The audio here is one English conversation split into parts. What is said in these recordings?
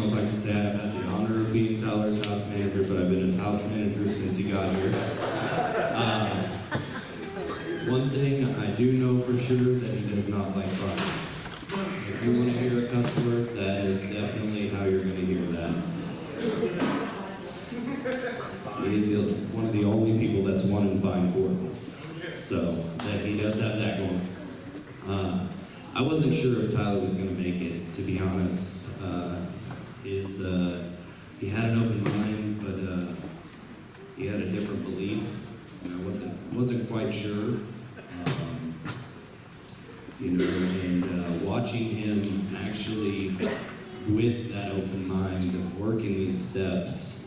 know if I can say I've had the honor of being Tyler's house manager, but I've been his house manager since he got here. One thing I do know for sure that he does not like fries. If you want to hear a customer, that is definitely how you're going to hear that. He's one of the only people that's won in fine court. So that he does have that going. I wasn't sure if Tyler was going to make it, to be honest. He had an open mind, but he had a different belief, and I wasn't quite sure. And watching him actually with that open mind and working these steps,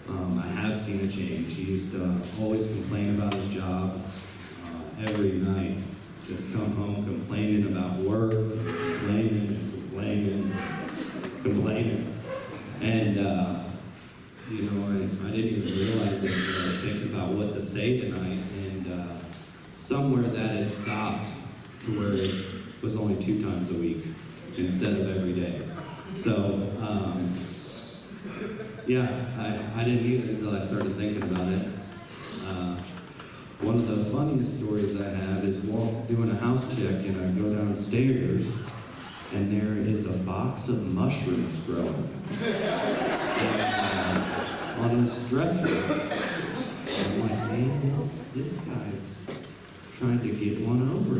I have seen a change. He used to always complain about his job every night. Just come home complaining about work, complaining. And, I didn't even realize it until I was thinking about what to say tonight. And somewhere that had stopped to where it was only 2 times a week instead of every day. So, I didn't eat it until I started thinking about it. One of the funniest stories I have is doing a house check, and I go downstairs, and there is a box of mushrooms growing on his dresser. And I'm like, man, this guy's trying to get one over,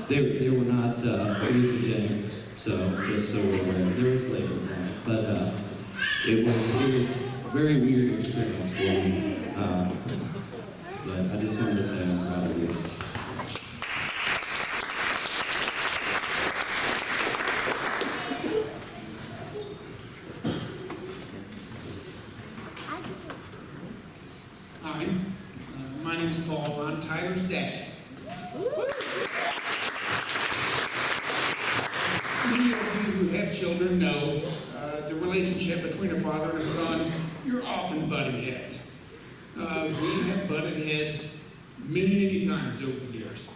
They were not hallucinogenics, so just so we're aware. There was labels on it, but it was a very weird experience for me. But I just wanted to say I'm proud of you. Hi, my name is Paul. I'm Tyler's dad. Many of you who have children know the relationship between a father and a son. You're often butting heads. We have butted heads many times over the years.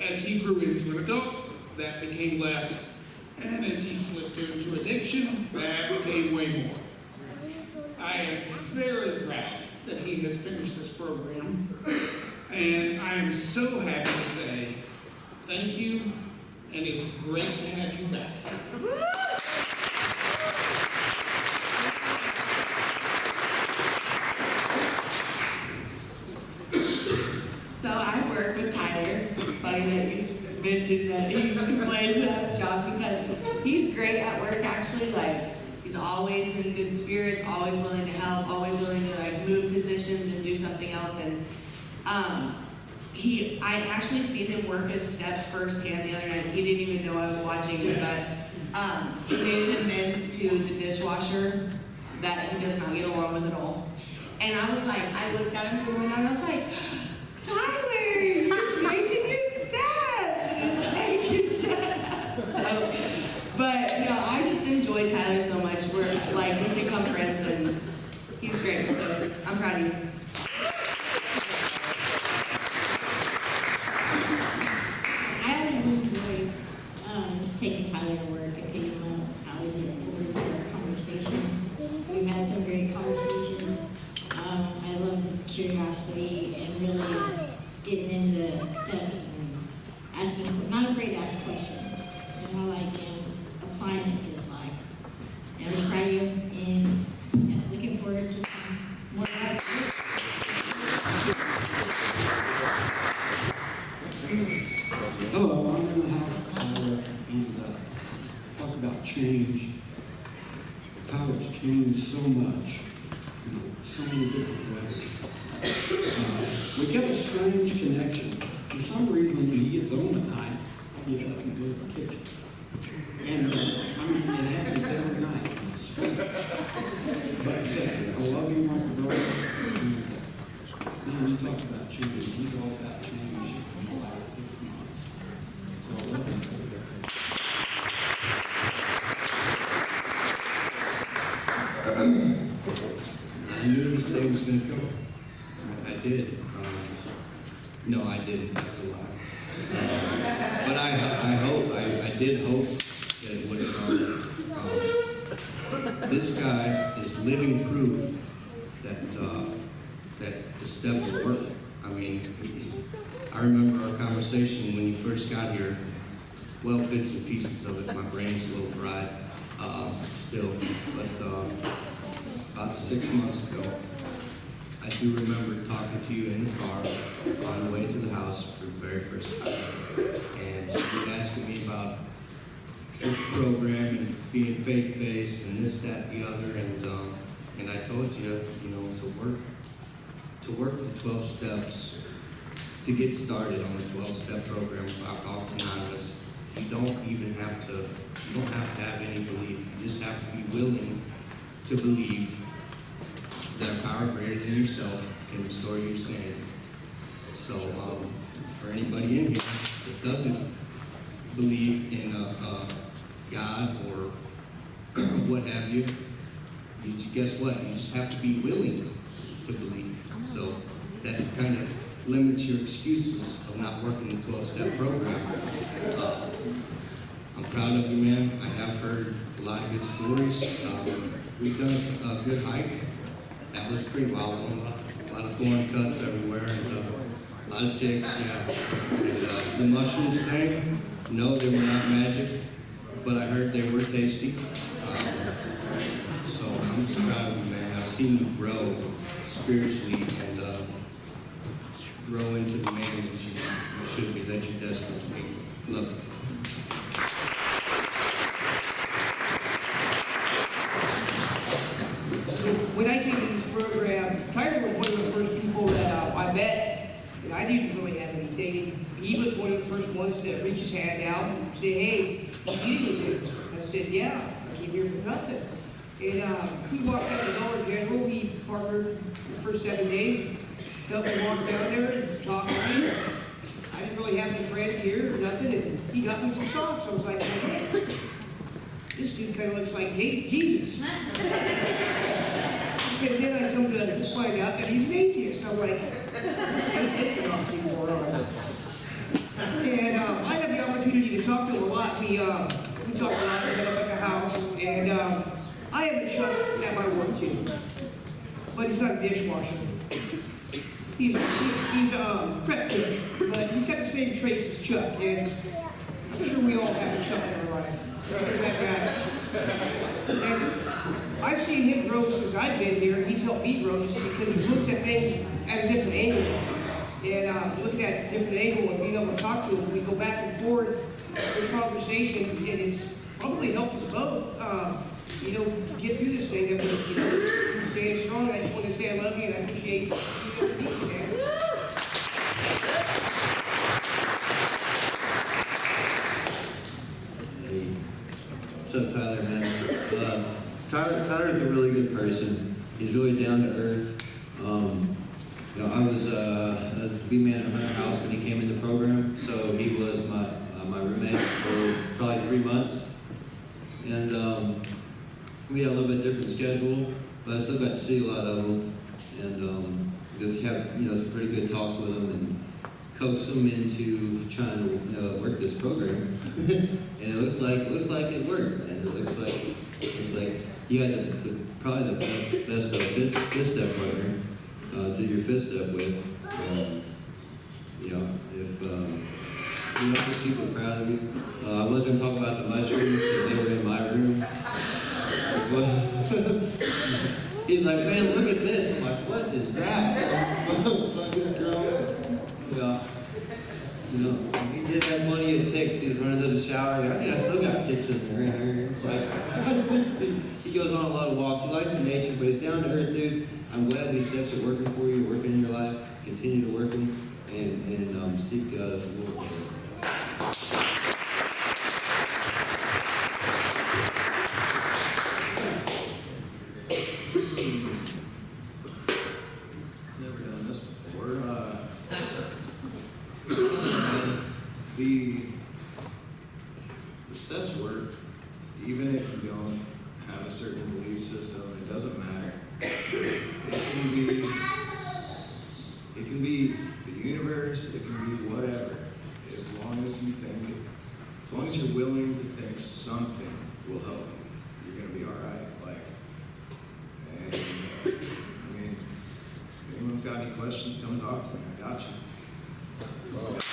As he grew into an adult, that became less. And as he slipped into addiction, that became way more. I am very proud that he has finished this program. And I am so happy to say thank you, and it's great to have you back. So I work with Tyler. It's funny that you mentioned that he complains about his job because he's great at work actually. He's always in good spirits, always willing to help, always willing to move positions and do something else. And I actually seen him work his steps firsthand the other night. He didn't even know I was watching it, but he made amends to the dishwasher that he does not get along with at all. And I was like, I looked at him for a minute and I was like, Tyler, you're making your steps. But no, I just enjoy Tyler so much. We've become friends and he's great. So I'm proud of you. I always enjoy taking Tyler to work and picking him up. I always look forward to our conversations. We've had some great conversations. I love his curiosity and really getting into steps and asking, not afraid to ask questions. And I like applying it to his life. And I'm just proud of you and looking forward to some more of that. Hello, I'm going to have Tyler and talk about change. Tyler's changed so much, so many different ways. We get a strange connection. For some reason, when he gets home at night, I get up and go to the kitchen. And it happens every night. It's sweet. But I love him like a brother. And we talk about change. He's all about change in the last 6 months. So I love him. I knew this day was going to go. I did. No, I didn't. That's a lie. But I did hope that it would have gone this guy is living proof that the steps work. I mean, I remember our conversation when you first got here. Well, bits and pieces of it. My brain's a little fried still. But about 6 months ago, I do remember talking to you in the car on the way to the house for the very first time. And you were asking me about this program and being faith-based and this, that, the other. And I told you, to work the 12 steps, to get started on the 12-step program of Alcoholics Anonymous, you don't have to have any belief. You just have to be willing to believe that a power greater than yourself can restore your sanity. So, for anybody in here that doesn't believe in God or what have you, guess what? You just have to be willing to believe. So that kind of limits your excuses of not working the 12-step program. I'm proud of you, man. I have heard a lot of good stories. We've done a good hike. That was pretty wild. A lot of thorn cuts everywhere, and a lot of ticks, yeah. And the mushrooms thing, no, they were not magic, but I heard they were tasty. So I'm just proud of you, man. I've seen you grow spiritually and grow into the man that you should be, that you're destined to be. Love you. When I came to this program, Tyler was one of the first people that I met, and I didn't really have anything. He was one of the first ones that reached his hand out and said, "Hey, you need anything?" I said, "Yeah, I came here for nothing." And he walked out the Dollar General. He partnered the first 7 days, helped me walk down there and talk to me. I didn't really have any friends here or nothing, and he got me some socks. I was like, "Hey, this dude kind of looks like Jesus." And then I come to find out that he's an atheist. I'm like, it's an oxymoron. And I had the opportunity to talk to him a lot. We talked a lot about the house, and I have a Chuck at my work too, but he's not a dishwasher. He's a prep kid, but he's got the same traits as Chuck, and I'm sure we all have a Chuck in our life. That guy. And I've seen him grow since I've been here, and he's helped me grow just because he looks at things at a different angle. And looking at a different angle and being able to talk to him, we go back and forth with conversations, and it's probably helped us both, get through this thing. That we're staying strong. I just want to say I love you, and I appreciate you being here. Hey, what's up, Tyler, man? Tyler's a really good person. He's really down to earth. I was B-man at Hunter House when he came in the program, so he was my roommate for probably 3 months. And we had a little bit different schedule, but I still got to see a lot of him, and just have some pretty good talks with him and coax him into trying to work this program. And it looks like it worked, and it looks like you had probably the best fifth step program to your fifth step with. If just people are proud of you. I was going to talk about the mushrooms because they were in my room. He's like, "Man, look at this." I'm like, "What is that?" Fucking girl. He did have plenty of ticks. He was running to the shower. I think I still got ticks in there. It's like, he goes on a lot of walks. He likes the nature, but he's down to earth, dude. I'm glad these steps are working for you, working in your life. Continue to work them and seek the Lord. Never done this before. The steps work, even if you don't have a certain belief system. It doesn't matter. It can be the universe. It can be whatever. As long as you think it, as long as you're willing to think something will help you, you're gonna be all right. Like questions, come talk to me. I got you.